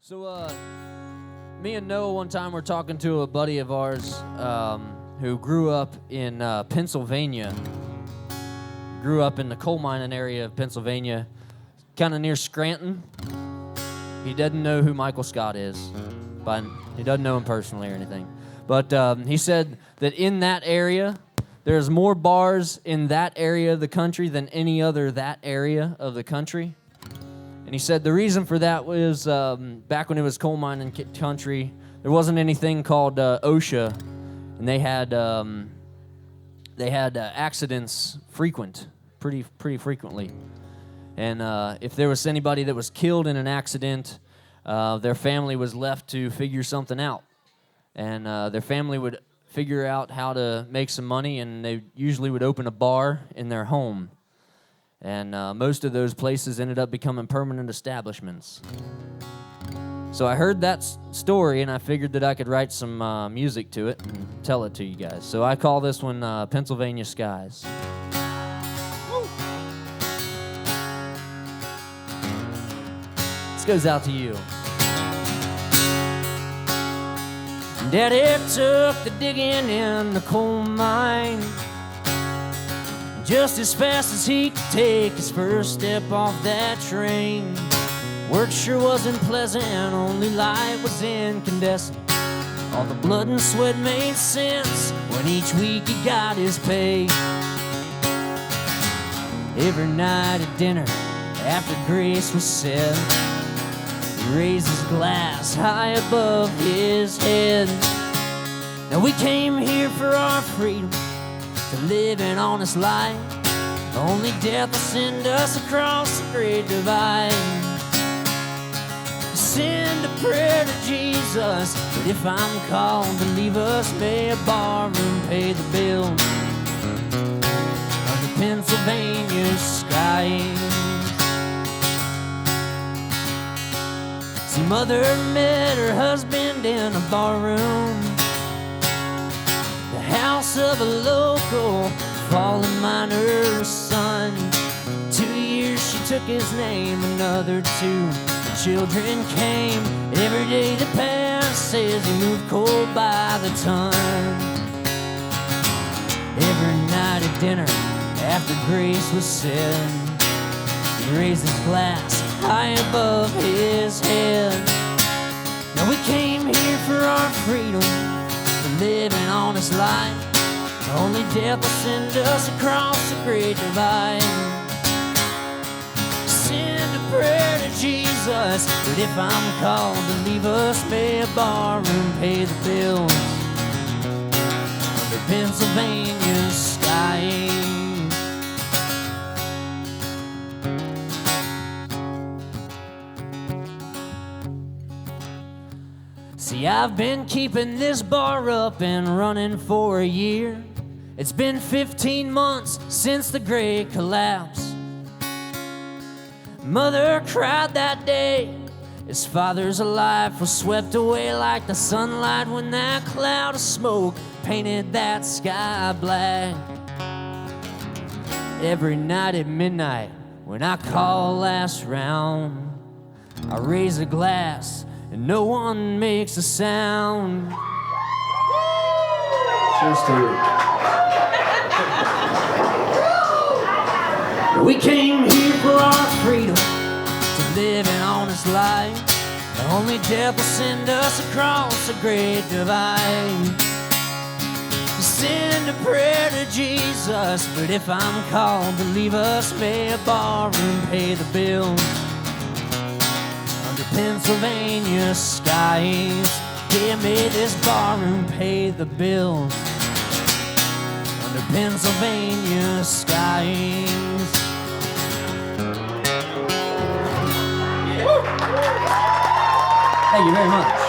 So, me and Noah one time were talking to a buddy of ours who grew up in Pennsylvania. Grew up in the coal mining area of Pennsylvania, kind of near Scranton. He doesn't know who Michael Scott is, but he doesn't know him personally or anything. But he said that in that area, there's more bars in that area of the country than any other that area of the country. And he said the reason for that was back when it was coal mining country, there wasn't anything called OSHA, and they had accidents pretty frequently. And if there was anybody that was killed in an accident, their family was left to figure something out. And their family would figure out how to make some money, and they usually would open a bar in their home. And most of those places ended up becoming permanent establishments. So I heard that story, and I figured that I could write some music to it and tell it to you guys. So I call this one Pennsylvania Skies. This goes out to you. Daddy took the digging in the coal mine just as fast as he could take his first step off that train. Work sure wasn't pleasant, only light was incandescent. All the blood and sweat made sense when each week he got his pay. Every night at dinner, after grace was said, he raised his glass high above his head. Now we came here for our freedom, to live an honest life. Only death will send us across the great divide. Send a prayer to Jesus, but if I'm called to leave us, may a barroom pay the bill of the Pennsylvania skies. See, mother met her husband in a barroom, the house of a local fallen miner's son. 2 years she took his name, another 2 children came. Every day that passed says he moved coal by the ton. Every night at dinner, after grace was said, he raised his glass high above his head. Now we came here for our freedom, to live an honest life. Only death will send us across the great divide. Send a prayer to Jesus, but if I'm called to leave us, may a barroom pay the bills under Pennsylvania skies. See, I've been keeping this bar up and running for a year. It's been 15 months since the great collapse. Mother cried that day as father's life was swept away like the sunlight when that cloud of smoke painted that sky black. Every night at midnight when I call last round, I raise a glass and no one makes a sound. Cheers to you. We came here for our freedom, to live an honest life. Only death will send us across the great divide. Send a prayer to Jesus, but if I'm called to leave us, may a barroom pay the bills under Pennsylvania skies. Yeah, may this barroom pay the bills under Pennsylvania skies. Thank you very much.